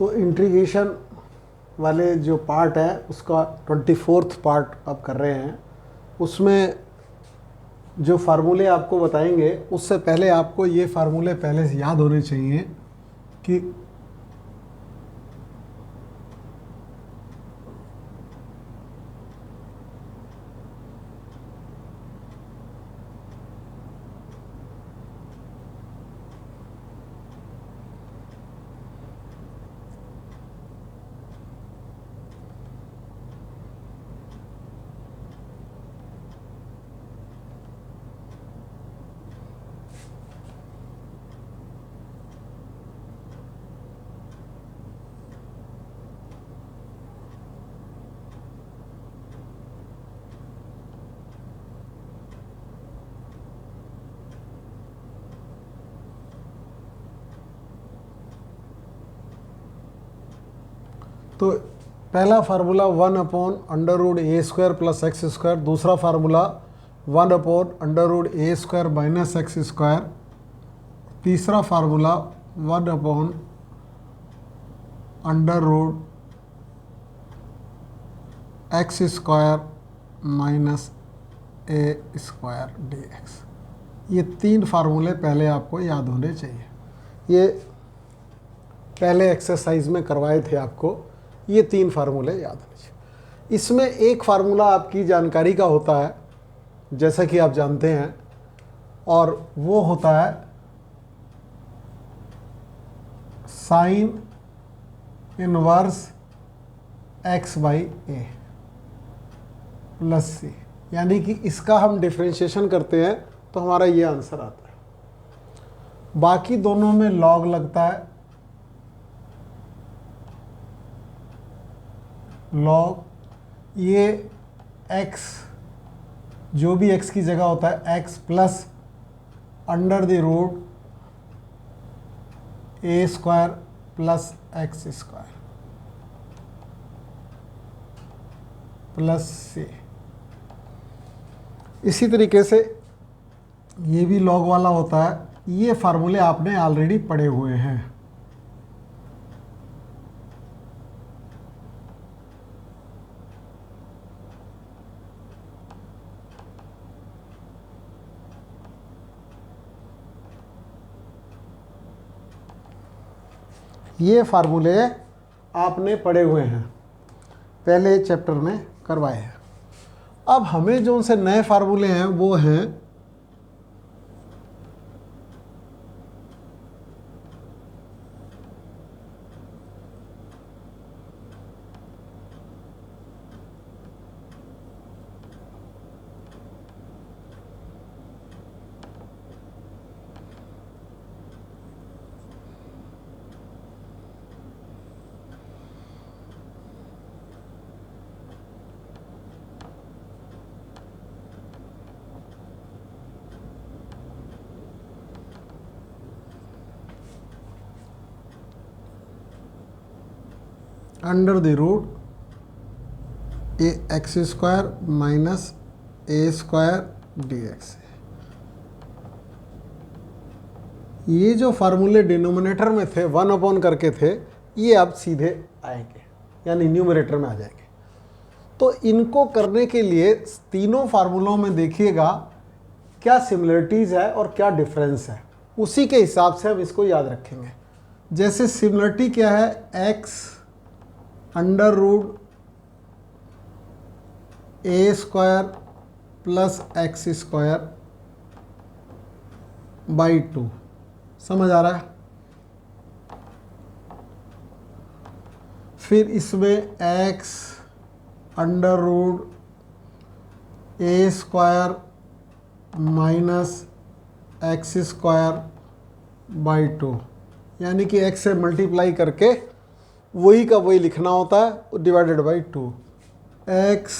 तो इंटीग्रेशन वाले जो पार्ट है उसका 24th पार्ट आप कर रहे हैं। उसमें जो फार्मूले आपको बताएंगे उससे पहले आपको ये फार्मूले पहले से याद होने चाहिए कि तो पहला फार्मूला 1/√a² + x², दूसरा फार्मूला 1/√a² - x², तीसरा फार्मूला 1/√x² - a² dx। ये 3 फार्मूले पहले आपको याद होने चाहिए। ये पहले एक्सरसाइज में करवाए थे आपको, ये 3 फार्मूले याद होने चाहिए। इसमें एक फार्मूला आपकी जानकारी का होता है, जैसा कि आप जानते हैं, और वो होता है साइन इनवर्स x/a + c, यानी कि इसका हम डिफरेंशिएशन करते हैं तो हमारा ये आंसर आता है। बाकी दोनों में लॉग लगता है, लॉग ये x, जो भी x की जगह होता है x + √a² + x² + c। इसी तरीके से ये भी लॉग वाला होता है। ये फार्मूले आपने ऑलरेडी पढ़े हुए हैं। ये फार्मूले आपने पढ़े हुए हैं, पहले चैप्टर में करवाए हैं। अब हमें जो उनसे नए फार्मूले हैं वो हैं √ax² - a² dx। ये जो फार्मूले डिनोमिनेटर में थे 1/, करके थे, ये अब सीधे आएंगे, यानी न्यूमरेटर में आ जाएंगे। तो इनको करने के लिए तीनों फार्मूलों में देखिएगा क्या सिमिलरिटीज़ है और क्या डिफरेंस है, उसी के हिसाब से हम इसको याद रखेंगे। जैसे सिमिलरिटी क्या है, x √a² + x²/2। समझ आ रहा है? फिर इसमें x √a² - x²/2, यानी कि x से मल्टीप्लाई करके वही का वही लिखना होता है, /2। x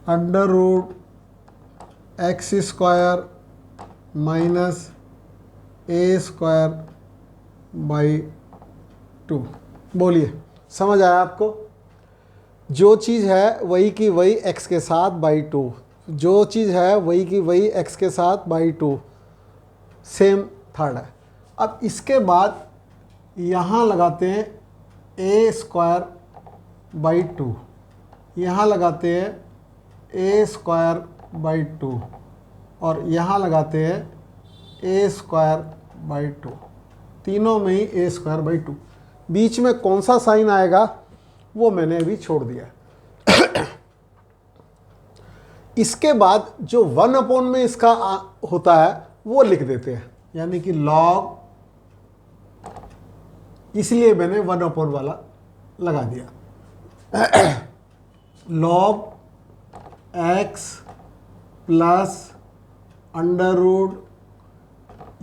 √x² - a²/2। बोलिए, समझ आया आपको? जो चीज़ है वही की वही x के साथ /2, जो चीज़ है वही की वही x के साथ /2, सेम थर्ड है। अब इसके बाद यहाँ लगाते हैं ए स्क्वायर बाई 2, यहाँ लगाते हैं ए स्क्वायर बाई 2 और यहाँ लगाते हैं ए स्क्वायर बाई 2। तीनों में ही ए स्क्वायर बाई 2। बीच में कौन सा साइन आएगा वो मैंने अभी छोड़ दिया। इसके बाद जो 1 अपॉन में इसका होता है वो लिख देते हैं, यानी कि लॉग, इसलिए मैंने 1 अपॉन वाला लगा दिया। Log x plus under root,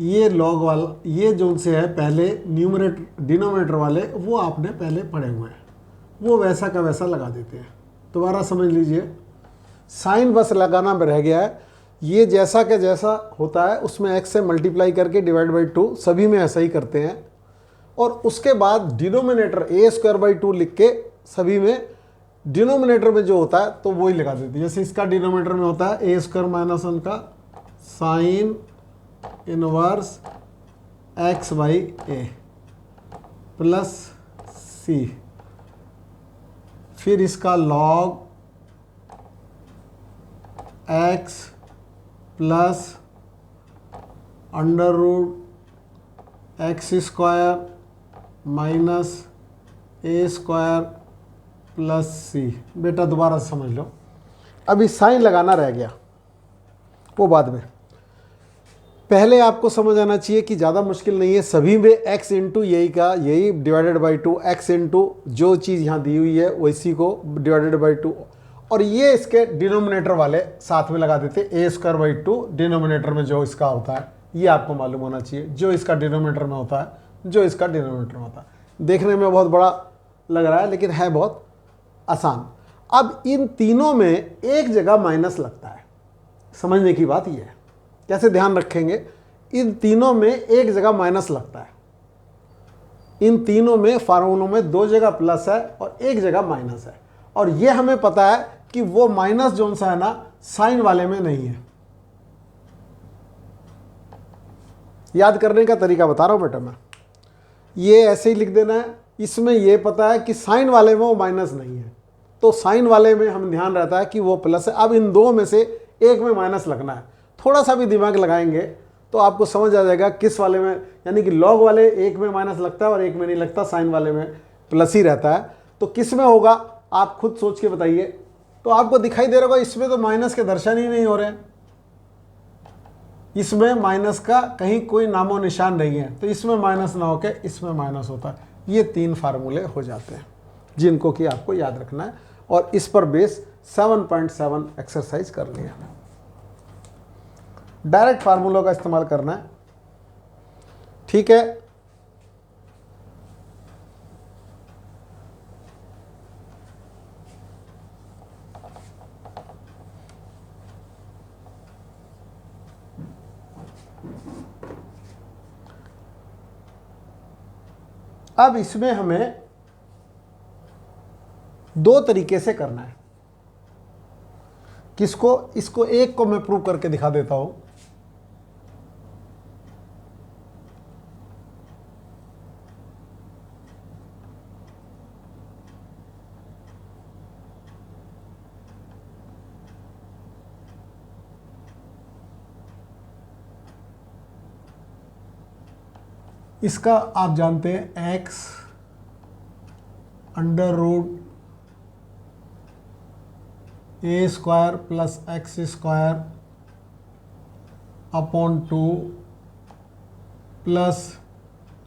ये लॉग वाला, ये जो से है पहले न्यूमरेटर डिनोमिनेटर वाले वो आपने पहले पढ़े हुए हैं, वो वैसा का वैसा लगा देते हैं। दोबारा समझ लीजिए, साइन बस लगाना रह गया है। ये जैसा का जैसा होता है उसमें x से मल्टीप्लाई करके डिवाइड बाई 2, सभी में ऐसा ही करते हैं। और उसके बाद डिनोमिनेटर ए स्क्वायर बाई 2 लिख के सभी में डिनोमिनेटर में जो होता है तो वही लगा देते हैं। जैसे इसका डिनोमिनेटर में होता है ए स्क्वायर माइनस 1 का sine inverse x by a plus c, फिर इसका log x plus under root x square minus a square plus c. बेटा दोबारा समझ लो, अभी साइन लगाना रह गया, वो बाद में। पहले आपको समझ आना चाहिए कि ज़्यादा मुश्किल नहीं है, सभी में x इंटू यही का यही डिवाइडेड बाई 2, x इंटू जो चीज़ यहाँ दी हुई है वैसी को डिवाइडेड बाई 2, और ये इसके डिनोमिनेटर वाले साथ में लगा देते ए स्क्वायर बाई 2 डिनोमिनेटर में जो इसका होता है, ये आपको मालूम होना चाहिए, जो इसका डिनोमिनेटर में होता है, जो इसका डिनोमिनेटर में होता है। देखने में बहुत बड़ा लग रहा है लेकिन है बहुत आसान। अब इन तीनों में एक जगह माइनस लगता है, समझने की बात ये है। कैसे ध्यान रखेंगे, इन तीनों में एक जगह माइनस लगता है। इन तीनों में फार्मूलों में 2 जगह प्लस है और 1 जगह माइनस है, और ये हमें पता है कि वो माइनस जो सा है ना साइन वाले में नहीं है। याद करने का तरीका बता रहा हूं बेटा मैं, ये ऐसे ही लिख देना है। इसमें ये पता है कि साइन वाले में वो माइनस नहीं है, तो साइन वाले में हम ध्यान रहता है कि वो प्लस है। अब इन दो में से एक में माइनस लगना है। थोड़ा सा भी दिमाग लगाएंगे तो आपको समझ आ जाएगा किस वाले में, यानी कि लॉग वाले एक में माइनस लगता है और एक में नहीं लगता, साइन वाले में प्लस ही रहता है। तो किस में होगा आप खुद सोच के बताइए। तो आपको दिखाई दे रहा होगा इसमें तो माइनस के दर्शन ही नहीं हो रहे, इसमें माइनस का कहीं कोई नामो निशान नहीं है, तो इसमें माइनस ना होके इसमें माइनस होता है। ये 3 फार्मूले हो जाते हैं जिनको कि आपको याद रखना है, और इस पर बेस 7.7 एक्सरसाइज करनी है। डायरेक्ट फार्मूलों का इस्तेमाल करना है, ठीक है। अब इसमें हमें 2 तरीके से करना है। किसको? इसको एक को मैं प्रूव करके दिखा देता हूं। इसका आप जानते हैं x under root a square plus x square upon 2 plus,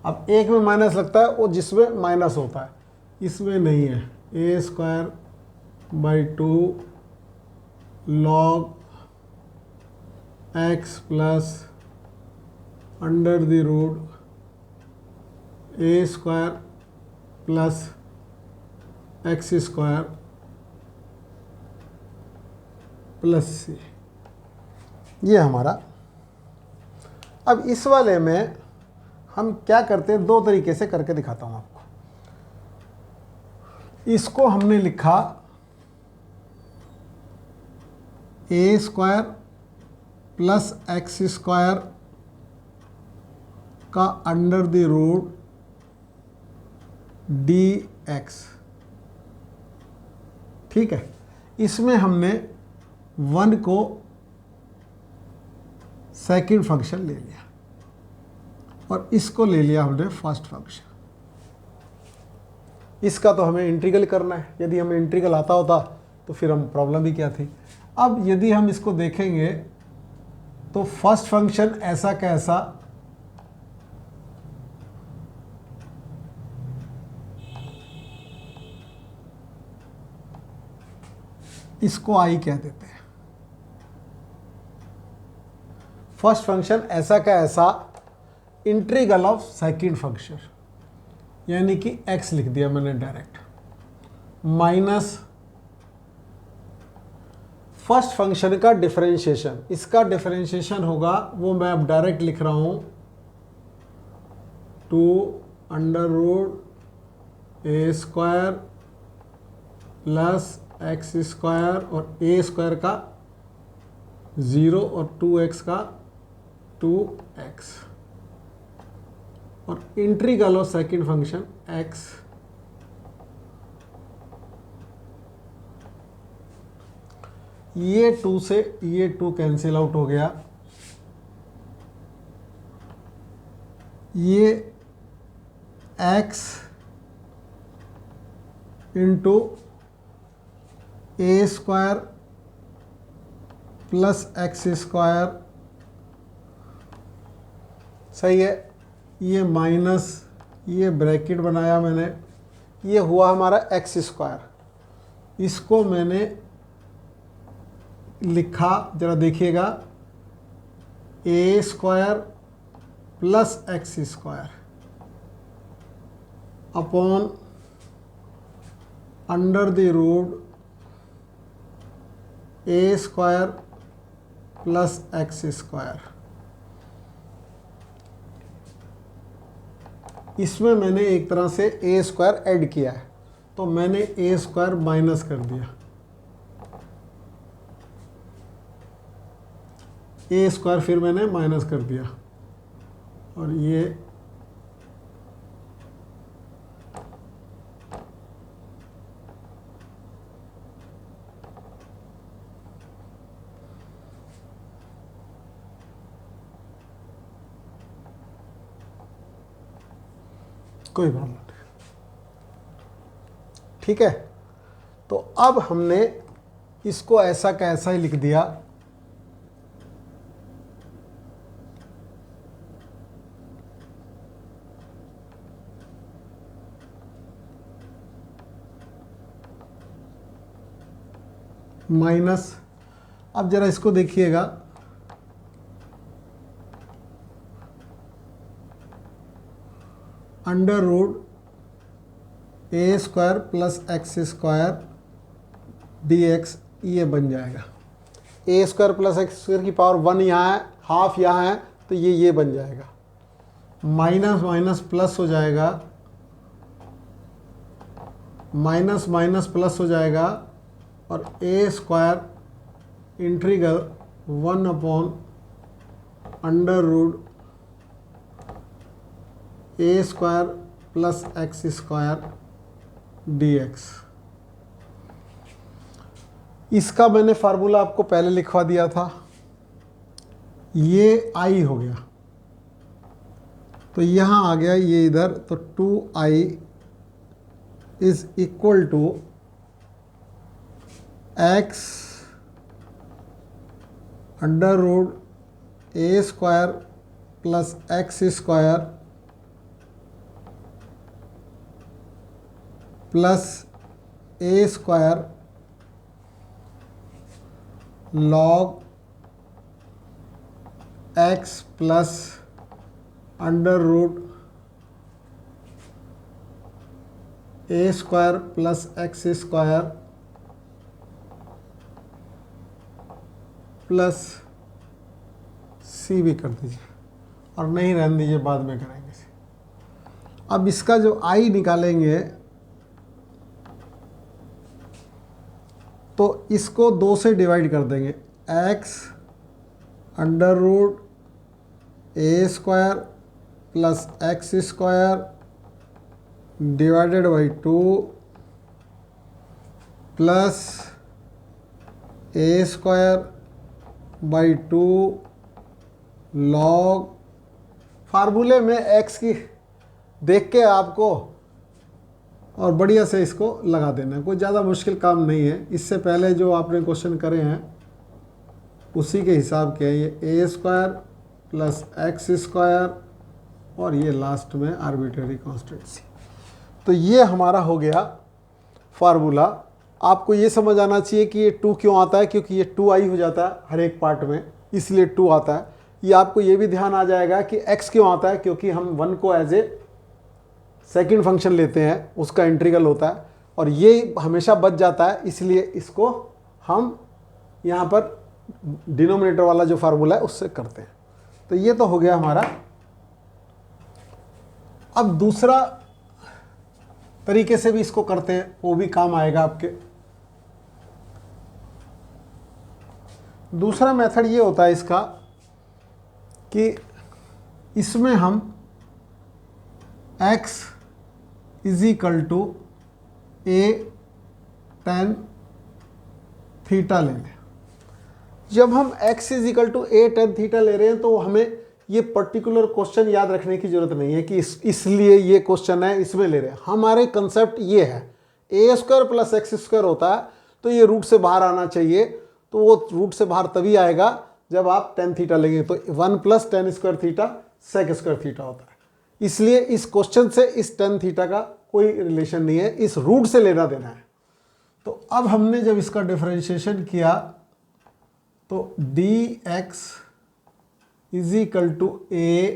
अब एक में माइनस लगता है वो जिसमें माइनस होता है, इसमें नहीं है, a square by 2 log x plus under the root a square plus x square plus c, ये हमारा। अब इस वाले में हम क्या करते हैं, 2 तरीके से करके दिखाता हूं आपको। इसको हमने लिखा a square plus x square का under the root d x. ठीक है, इसमें हमने 1 को सेकंड फंक्शन ले लिया और इसको ले लिया हमने फर्स्ट फंक्शन। इसका तो हमें इंटीग्रल करना है, यदि हमें इंटीग्रल आता होता तो फिर हम प्रॉब्लम ही क्या थी। अब यदि हम इसको देखेंगे तो फर्स्ट फंक्शन ऐसा कैसा इसको आई कह देते हैं। फर्स्ट फंक्शन ऐसा का ऐसा इंटीग्रल ऑफ सेकंड फंक्शन, यानी कि x लिख दिया मैंने डायरेक्ट, माइनस फर्स्ट फंक्शन का डिफरेंशिएशन। इसका डिफरेंशिएशन होगा वो मैं अब डायरेक्ट लिख रहा हूं 2√a² प्लस x² और a² का 0 और 2x का 2x और integral of second function x। ये 2 से ये 2 कैंसिल आउट हो गया, ये x into a² plus x², सही है। ये माइनस, ये ब्रैकेट बनाया मैंने, ये हुआ हमारा x²। इसको मैंने लिखा, जरा देखिएगा, a² plus x² upon under the root a² plus x²। इसमें मैंने एक तरह से a² ऐड किया है, तो मैंने a² माइनस कर दिया, a² फिर मैंने माइनस कर दिया और ये कोई प्रॉब्लम नहीं। ठीक है, तो अब हमने इसको ऐसा का ऐसा ही लिख दिया, माइनस। अब जरा इसको देखिएगा, under root a² plus x² dx, ये बन जाएगा। a² प्लस x² की पावर 1 यहाँ है, हाफ यहाँ है, तो ये बन जाएगा। माइनस माइनस प्लस हो जाएगा, माइनस माइनस प्लस हो जाएगा और a² integral 1 upon under root a² plus x² dx। इसका मैंने फार्मूला आपको पहले लिखवा दिया था, ये i हो गया, तो यहाँ आ गया ये इधर, तो 2i is equal to x under root a² plus x² plus a² log x plus under root a² plus x² plus c भी कर दीजिए और नहीं रहने दीजिए, बाद में करेंगे। अब इसका जो i निकालेंगे तो इसको 2 से डिवाइड कर देंगे, x under root a² plus x² divided by 2 plus a square by 2 log, फार्मूले में x की देख के आपको और बढ़िया से इसको लगा देना है, कोई ज़्यादा मुश्किल काम नहीं है। इससे पहले जो आपने क्वेश्चन करे हैं उसी के हिसाब के ये ए स्क्वायर प्लस एक्स स्क्वायर और ये लास्ट में आर्बिट्रेरी कांस्टेंट सी। तो ये हमारा हो गया फार्मूला। आपको ये समझ आना चाहिए कि ये 2 क्यों आता है, क्योंकि ये 2i हो जाता है हर एक पार्ट में, इसलिए 2 आता है। ये आपको ये भी ध्यान आ जाएगा कि x क्यों आता है, क्योंकि हम 1 को एज ए सेकेंड फंक्शन लेते हैं, उसका इंटीग्रल होता है और ये हमेशा बच जाता है, इसलिए इसको हम यहाँ पर डिनोमिनेटर वाला जो फार्मूला है उससे करते हैं। तो ये तो हो गया हमारा। अब दूसरा तरीके से भी इसको करते हैं, वो भी काम आएगा आपके। दूसरा मेथड ये होता है इसका कि इसमें हम x is equal to a tan theta ले लें। जब हम x is equal to a tan theta ले रहे हैं तो हमें ये पर्टिकुलर क्वेश्चन याद रखने की जरूरत नहीं है कि इसलिए ये क्वेश्चन है इसमें ले रहे हैं। हमारे कंसेप्ट ये है a square plus x square होता है, तो ये रूट से बाहर आना चाहिए। तो वो रूट से बाहर तभी आएगा जब आप tan थीटा लेंगे, तो 1 plus tan square theta sec square theta होता है। इसलिए इस क्वेश्चन से इस tan थीटा का कोई रिलेशन नहीं है, इस रूट से लेना देना है। तो अब हमने जब इसका डिफरेंशिएशन किया तो dx is equal to a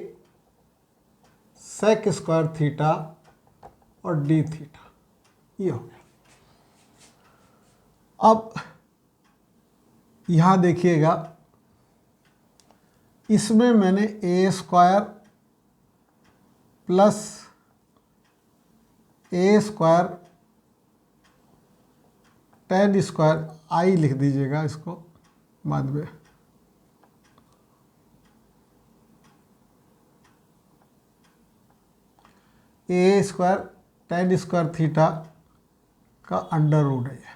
sec square theta और d थीटा, ये हो गया। अब यहाँ देखिएगा, इसमें मैंने a square plus a square tan square i लिख दीजिएगा इसको बाद में, a square tan square theta का अंडर रूट है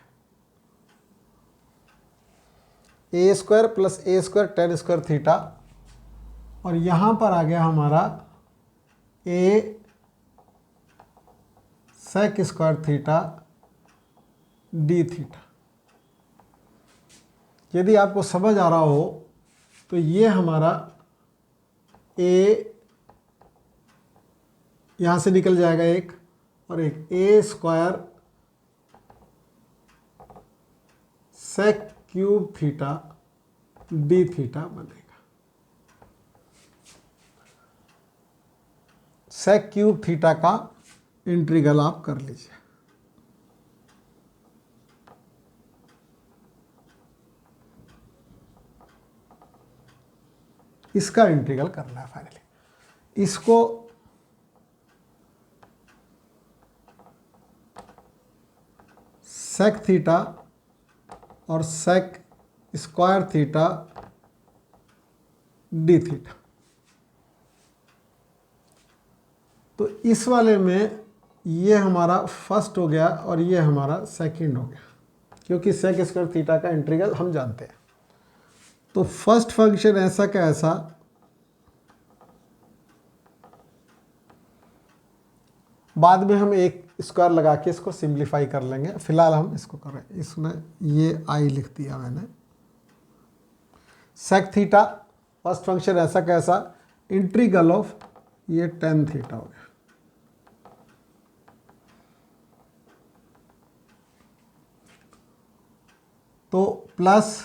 a square plus a square tan square theta, और यहाँ पर आ गया हमारा a sec square theta d theta. यदि आपको समझ आ रहा हो तो ये हमारा ए यहाँ से निकल जाएगा एक, और एक a square sec cube theta d theta बनेगा। सेक क्यूब थीटा का इंटीग्रल आप कर लीजिए। इसका इंटीग्रल करना है फाइनली। इसको सेक थीटा और sec square theta d theta, तो इस वाले में ये हमारा फर्स्ट हो गया और ये हमारा सेकंड हो गया, क्योंकि सेक स्क्वायर थीटा का इंटीग्रल हम जानते हैं। तो फर्स्ट फंक्शन ऐसा का ऐसा बाद में हम एक स्क्वायर लगा के इसको सिंप्लीफाई कर लेंगे, फिलहाल हम इसको कर रहे हैं। इसमें ये आई लिख दिया मैंने। सेक थीटा फर्स्ट फंक्शन ऐसा कैसा, इंटीग्रल ऑफ ये tan थीटा हो गया। तो प्लस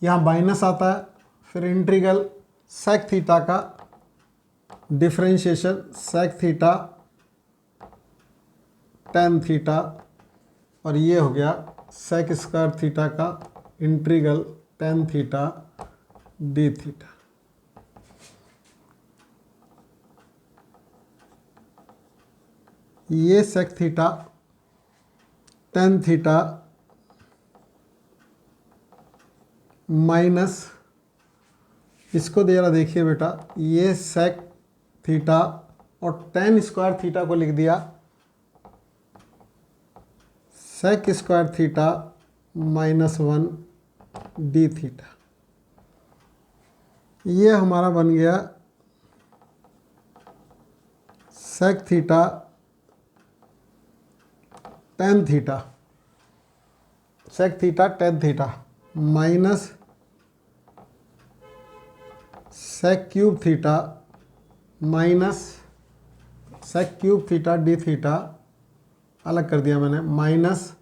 यहाँ माइनस आता है, फिर इंटीग्रल सेक थीटा का differentiation sec theta tan theta, और ये हो गया सेक स्क्वायर थीटा का integral tan theta d theta. ये sec theta tan theta minus, इसको जरा देखिए बेटा, ये सेक थीटा और टेन स्क्वायर थीटा को लिख दिया sec square theta -1 d theta. ये हमारा बन गया सेक theta tan theta, sec theta tan theta minus sec cube theta minus sec cube theta d theta, अलग कर दिया मैंने, माइनस,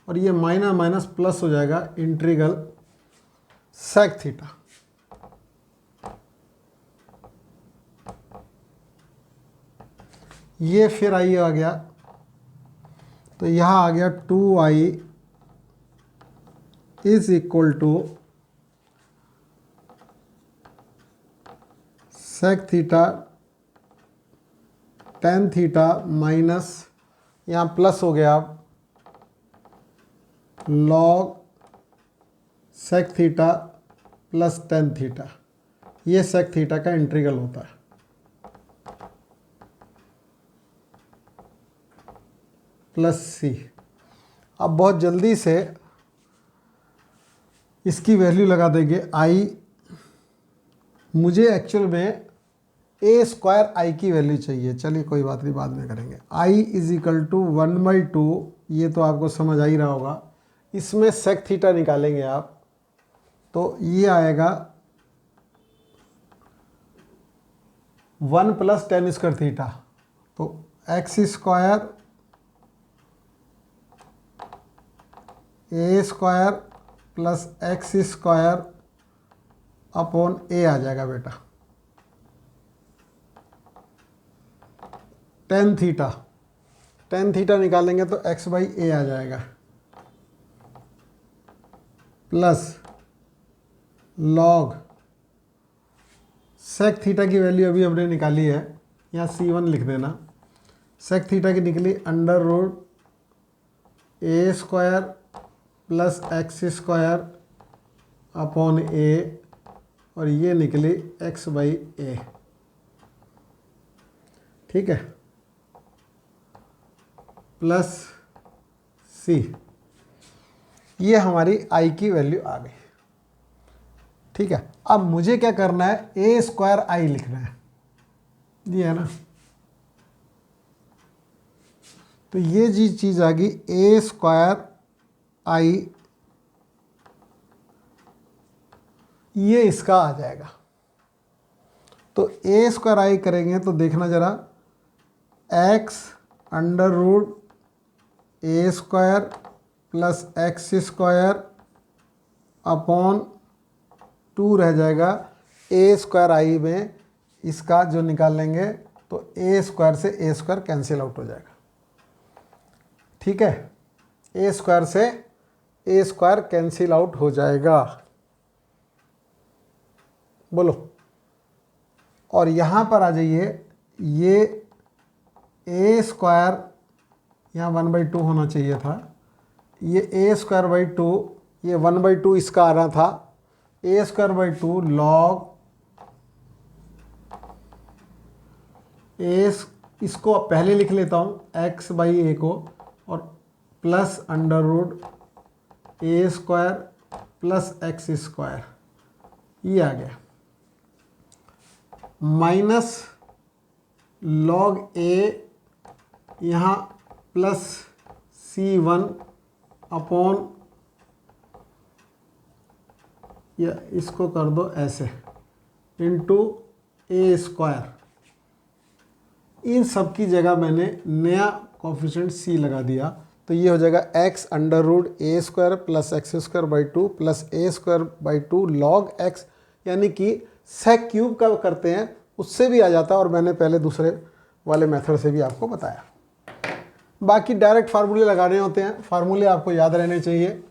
और ये माइनस माइनस प्लस हो जाएगा इंटीग्रल सेक थीटा। ये फिर आई आ गया, तो यहाँ आ गया 2i is equal to sec theta tan theta minus, यहाँ प्लस हो गया log sec theta plus tan theta. ये सेक थीटा का इंटीग्रल होता है। प्लस सी। अब बहुत जल्दी से इसकी वैल्यू लगा देंगे आई। मुझे एक्चुअल में ए स्क्वायर आई की वैल्यू चाहिए, चलिए कोई बात नहीं, बाद में करेंगे। आई इज इक्वल टू 1/2, ये तो आपको समझ आ ही रहा होगा। इसमें सेक थीटा निकालेंगे आप, तो ये आएगा 1 + tan स्क्वायर थीटा, तो x square a square plus x square upon a आ जाएगा बेटा। टेन थीटा निकालेंगे तो x/a आ जाएगा, प्लस लॉग सेक थीटा की वैल्यू अभी हमने निकाली है, यहाँ c1 लिख देना। सेक थीटा की निकली √a square plus x square upon a, और ये निकली x/a। ठीक है, प्लस सी। ये हमारी आई की वैल्यू आ गई। ठीक है, अब मुझे क्या करना है, ए स्क्वायर आई लिखना है, ये है ना। तो ये जी चीज़ आ गई, ए स्क्वायर आई, ये इसका आ जाएगा। तो ए स्क्वायर आई करेंगे तो देखना ज़रा, x √a square plus x square upon 2 रह जाएगा। ए स्क्वायर आई में इसका जो निकाल लेंगे तो ए स्क्वायर से ए स्क्वायर कैंसिल आउट हो जाएगा। ठीक है, ए स्क्वायर से ए स्क्वायर कैंसिल आउट हो जाएगा, बोलो। और यहाँ पर आ जाइए, ये ए स्क्वायर यहाँ 1/2 होना चाहिए था, ये ए स्क्वायर 2, ये 1/2 इसका आ रहा था, ए स्क्वायर 2 लॉग ए, इसको पहले लिख लेता हूँ x/a को, और plus √a square plus x square, ये आ गया, माइनस लॉग ए, यहाँ प्लस c1 अपॉन, या इसको कर दो ऐसे, इंटू ए स्क्वायर। इन सब की जगह मैंने नया कोफिशिएंट c लगा दिया, तो ये हो जाएगा x √a square plus x square 2 plus a square 2 log x, यानी कि सेक क्यूब का करते हैं उससे भी आ जाता है, और मैंने पहले दूसरे वाले मेथड से भी आपको बताया। बाकी डायरेक्ट फार्मूले लगाने होते हैं, फार्मूले आपको याद रहने चाहिए,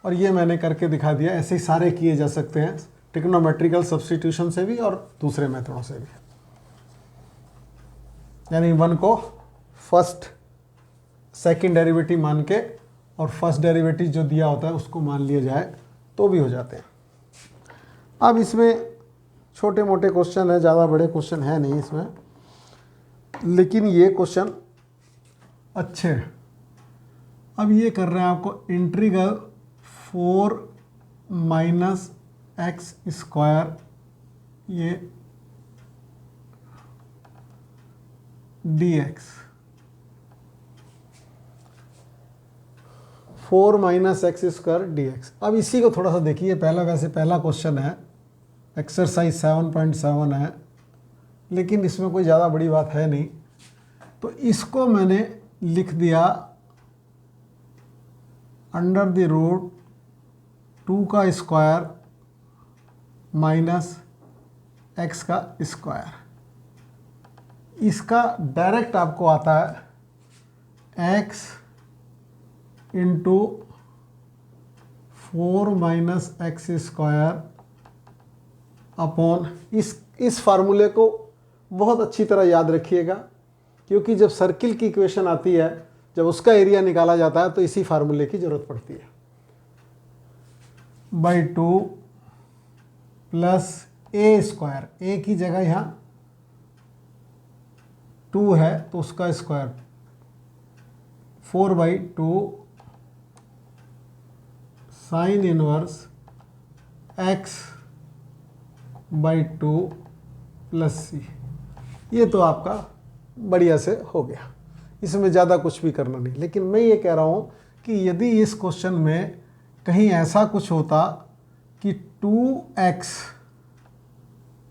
और ये मैंने करके दिखा दिया। ऐसे ही सारे किए जा सकते हैं, ट्रिग्नोमेट्रिकल सब्स्टिट्यूशन से भी और दूसरे मेथडों से भी। यानी 1 को फर्स्ट सेकंड डेरिवेटिव मान के, और फर्स्ट डेरिवेटिव जो दिया होता है उसको मान लिया जाए तो भी हो जाते हैं। अब इसमें छोटे मोटे क्वेश्चन है, ज़्यादा बड़े क्वेश्चन है नहीं इसमें। लेकिन ये क्वेश्चन अच्छे हैं। अब ये कर रहे हैं आपको इंटीग्रल 4 माइनस एक्स स्क्वायर ये dx, 4 minus x square dx। अब इसी को थोड़ा सा देखिए, वैसे पहला क्वेश्चन है, एक्सरसाइज 7.7 है, लेकिन इसमें कोई ज़्यादा बड़ी बात है नहीं। तो इसको मैंने लिख दिया अंडर द रूट 2 का स्क्वायर माइनस एक्स का स्क्वायर। इसका डायरेक्ट आपको आता है x into 4 minus x square upon, इस फार्मूले को बहुत अच्छी तरह याद रखिएगा, क्योंकि जब सर्किल की इक्वेशन आती है, जब उसका एरिया निकाला जाता है तो इसी फार्मूले की ज़रूरत पड़ती है। By 2 plus a square, a की जगह यहाँ 2 है तो उसका स्क्वायर, 4/2 sine inverse x/2 plus c. ये तो आपका बढ़िया से हो गया, इसमें ज़्यादा कुछ भी करना नहीं। लेकिन मैं ये कह रहा हूँ कि यदि इस क्वेश्चन में कहीं ऐसा कुछ होता कि 2x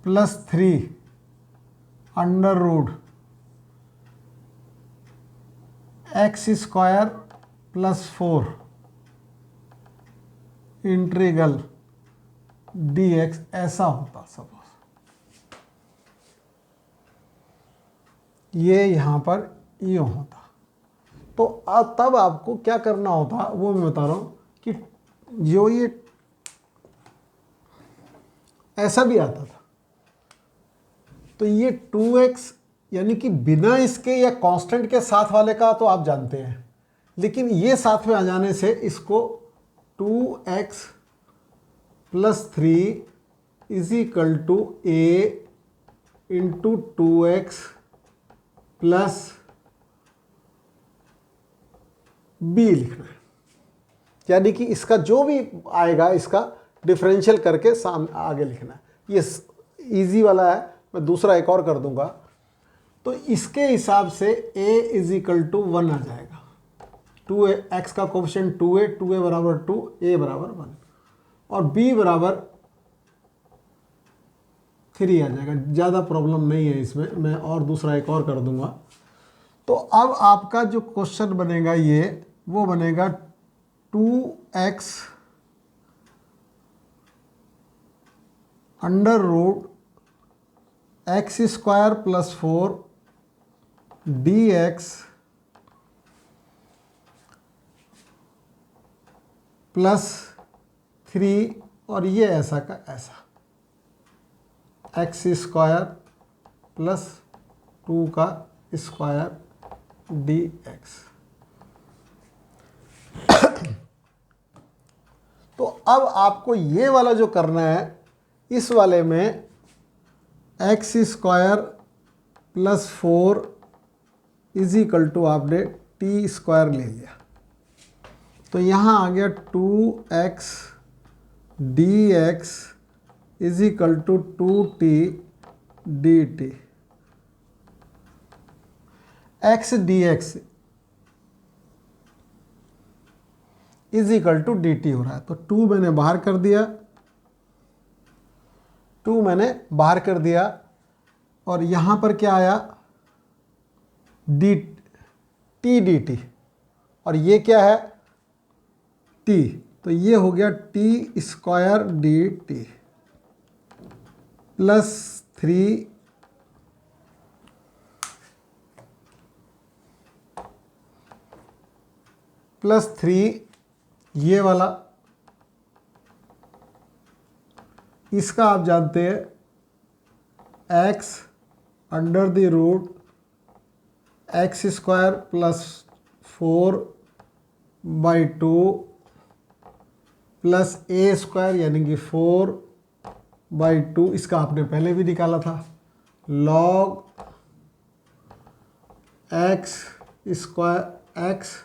plus 3 under root x square plus 4 integral dx ऐसा होता, सपोज ये यहाँ पर यूँ होता, तो तब आपको क्या करना होता वो मैं बता रहा हूँ कि जो ये ऐसा भी आता था, तो ये 2x यानी कि बिना इसके या कांस्टेंट के साथ वाले का तो आप जानते हैं, लेकिन ये साथ में आ जाने से इसको 2x plus 3 is equal to a into 2x plus b लिखना है। यानी कि इसका जो भी आएगा इसका डिफरेंशियल करके सामने आगे लिखना है। ये इजी वाला है, मैं दूसरा एक और कर दूंगा, तो इसके हिसाब से a इज इक्वल टू 1 आ जाएगा। 2a, x का कोफिशिएंट 2a, 2a बराबर 2, a बराबर 1 और b बराबर 3 आ जाएगा। ज़्यादा प्रॉब्लम नहीं है इसमें, मैं और दूसरा एक और कर दूंगा। तो अब आपका जो क्वेश्चन बनेगा वो बनेगा 2x under root x square plus 4 dx plus 3 और ये ऐसा का ऐसा एक्स स्क्वायर प्लस 2 का स्क्वायर dx। तो अब आपको ये वाला जो करना है, इस वाले में x square plus 4 is equal to आपने टी स्क्वायर ले लिया, तो यहाँ आ गया 2x dx is equal to 2t dt। x dx is equal to dt हो रहा है, तो 2 मैंने बाहर कर दिया, 2 मैंने बाहर कर दिया और यहाँ पर क्या आया टी डी टी, और ये क्या है t, तो ये हो गया t square d t plus 3 plus 3 ये वाला, इसका आप जानते हैं x under the root x square plus 4/2 plus a square यानी कि 4/2, इसका आपने पहले भी निकाला था, log x square x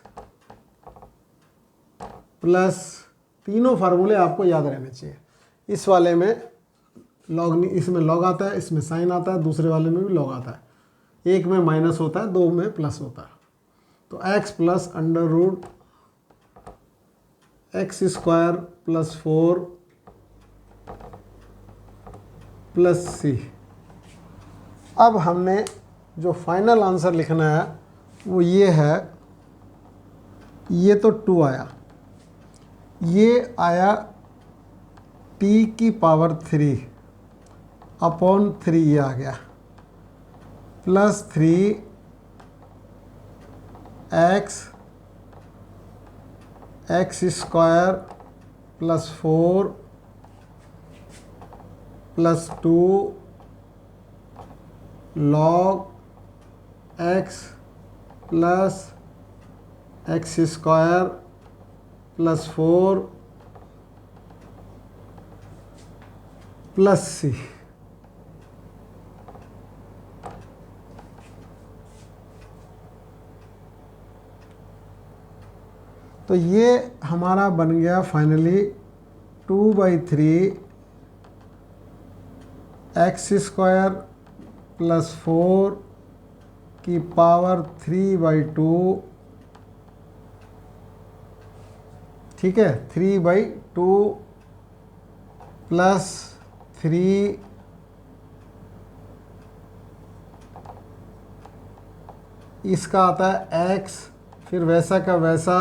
plus, तीनों फार्मूले आपको याद रहने चाहिए। इस वाले में लॉग, इसमें लॉग आता है, इसमें साइन आता है, दूसरे वाले में भी लॉग आता है। एक में माइनस होता है, दो में प्लस होता है। तो x plus under root x square plus 4 plus सी। अब हमने जो फाइनल आंसर लिखना है वो ये है, ये तो 2 आया, ये आया t की पावर 3 अपॉन 3 ये आ गया, plus 3 x square plus 4 plus 2 log x plus x square plus 4 plus c. तो ये हमारा बन गया फाइनली 2/3 एक्स स्क्वायर प्लस 4 की पावर 3/2, ठीक है, 3/2 प्लस 3 इसका आता है x, फिर वैसा का वैसा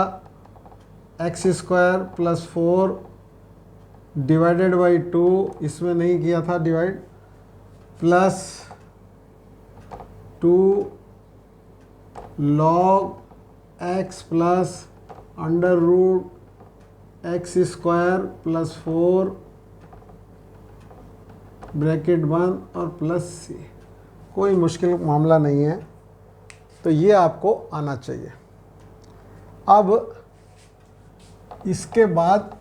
x square plus 4 divided by 2, इसमें नहीं किया था divide, plus 2 log x plus under root x square plus 4 bracket बंद और प्लस सी। कोई मुश्किल मामला नहीं है, तो ये आपको आना चाहिए। अब इसके बाद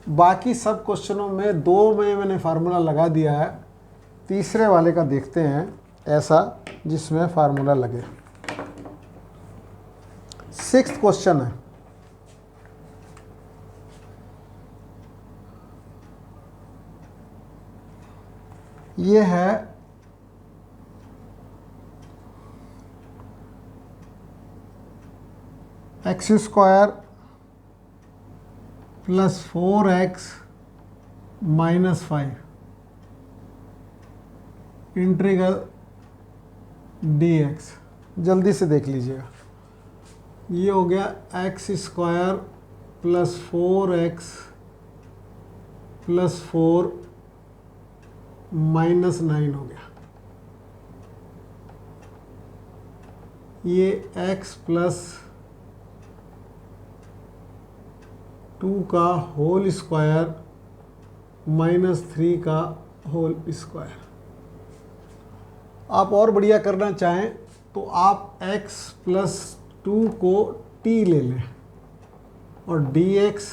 बाकी सब क्वेश्चनों में 2 में मैंने फार्मूला लगा दिया है, तीसरे वाले का देखते हैं ऐसा जिसमें फार्मूला लगे। 6th क्वेश्चन है, ये है x square plus 4x minus 5 integral dx। जल्दी से देख लीजिएगा, ये हो गया x square plus 4x plus 4 minus 9 हो गया, ये x प्लस 2 का होल स्क्वायर माइनस 3 का होल स्क्वायर। आप और बढ़िया करना चाहें तो आप x प्लस 2 को t ले लें और dx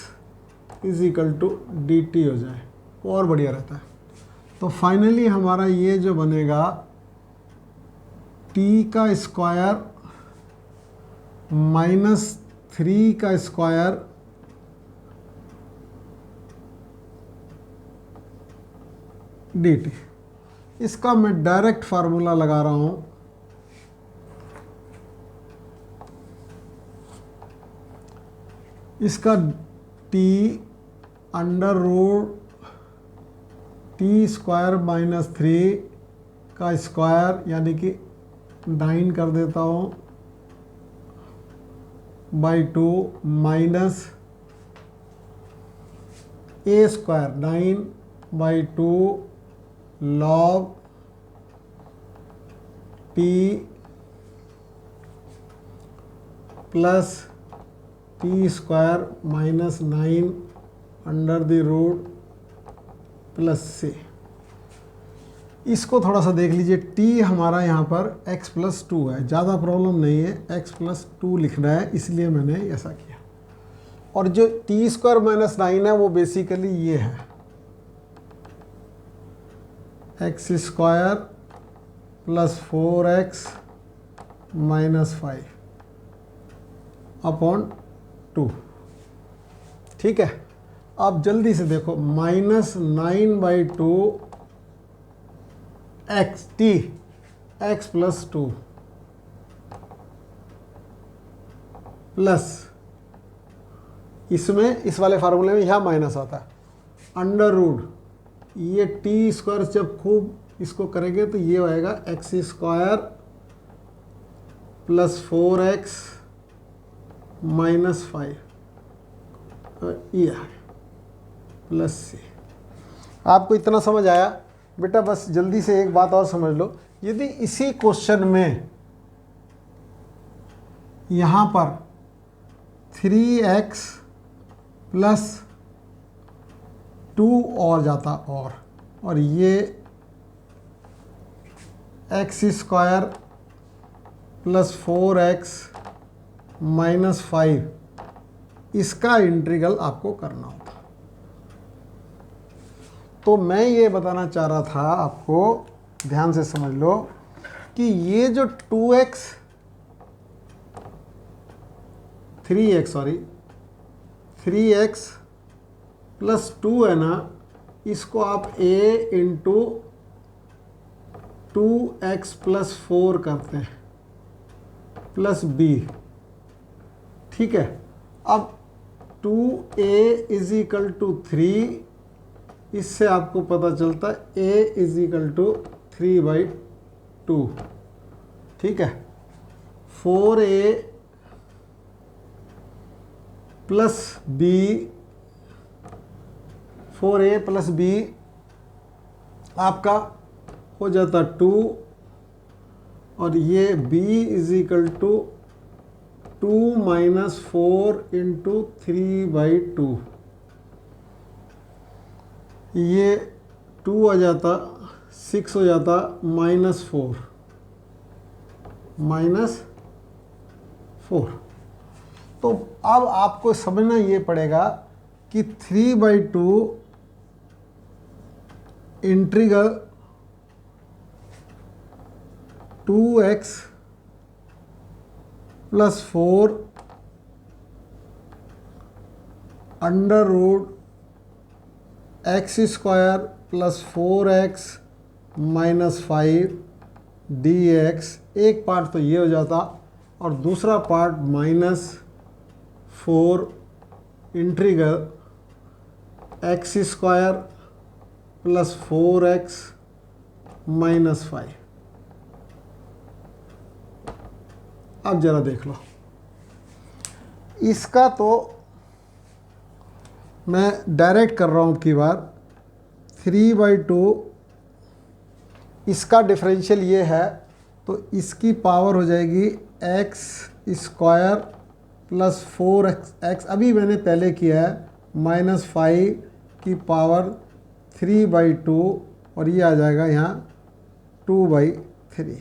is equal to dt हो जाए, वो और बढ़िया रहता है। तो फाइनली हमारा ये जो बनेगा t का स्क्वायर माइनस 3 का स्क्वायर dt। इसका मैं डायरेक्ट फार्मूला लगा रहा हूं, इसका t under root t square minus 3 का स्क्वायर यानी कि 9 कर देता हूँ by 2 minus a square 9 by 2 log t plus t square minus 9 under the root plus से। इसको थोड़ा सा देख लीजिए, t हमारा यहाँ पर x प्लस 2 है, ज़्यादा प्रॉब्लम नहीं है, x प्लस 2 लिखना है इसलिए मैंने ऐसा किया। और जो टी स्क्वायर माइनस 9 है वो बेसिकली ये है x square plus 4x -5 upon 2। ठीक है, आप जल्दी से देखो, -9/2 x T x plus 2 plus, इसमें इस वाले फार्मूले में यहाँ माइनस आता है, अंडर रूट ये टी स्क्वायर जब खूब इसको करेंगे तो ये आएगा x² प्लस 4x -5 ये प्लस c। आपको इतना समझ आया बेटा? बस जल्दी से एक बात और समझ लो, यदि इसी क्वेश्चन में यहाँ पर 3x प्लस 2 और जाता और ये x² प्लस 4x -5 इसका इंटीग्रल आपको करना होता। तो मैं ये बताना चाह रहा था आपको, ध्यान से समझ लो कि ये जो 3x प्लस 2 है ना, इसको आप a इंटू 2x प्लस 4 करते हैं प्लस b। ठीक है, अब 2a इज इक्वल टू 3, इससे आपको पता चलता है a इज इक्वल टू 3/2। ठीक है, 4a plus b, 4a plus b आपका हो जाता 2, और ये b is equal to 2 - 4 into 3/2। ये 2 आ जाता, 6 हो जाता, -4 तो अब आपको समझना ये पड़ेगा कि 3/2 integral 2x plus 4 under root x² plus 4x -5 dx। एक पार्ट तो ये हो जाता और दूसरा part -4 integral x² plus 4x -5। अब जरा देख लो, इसका तो मैं डायरेक्ट कर रहा हूँ की बार। 3/2 इसका डिफरेंशियल ये है, तो इसकी पावर हो जाएगी x² प्लस 4x, अभी मैंने पहले किया है, -5 की पावर 3/2 और ये आ जाएगा यहाँ 2/3।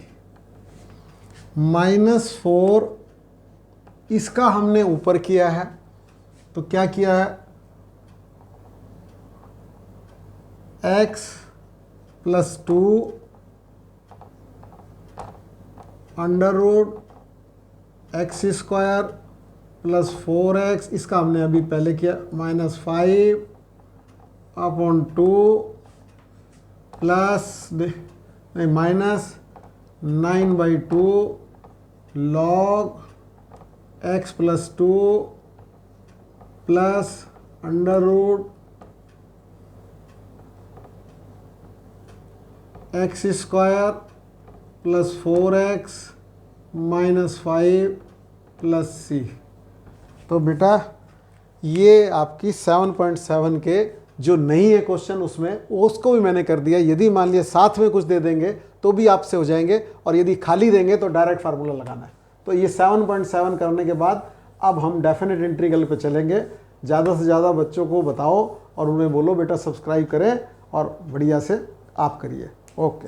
-4 इसका हमने ऊपर किया है, तो क्या किया है, x plus 2 under root x² plus 4x, इसका हमने अभी पहले किया, -5 upon 2 plus -9/2 log x plus 2 plus under root x² plus 4x -5 plus c। तो बेटा ये आपकी 7.7 के जो नहीं है क्वेश्चन उसमें, उसको भी मैंने कर दिया। यदि मान लिया साथ में कुछ दे देंगे तो भी आपसे हो जाएंगे, और यदि खाली देंगे तो डायरेक्ट फार्मूला लगाना है। तो ये 7.7 करने के बाद अब हम डेफिनेट इंटीग्रल पे चलेंगे। ज़्यादा से ज़्यादा बच्चों को बताओ और उन्हें बोलो बेटा सब्सक्राइब करें और बढ़िया से आप करिए। ओके।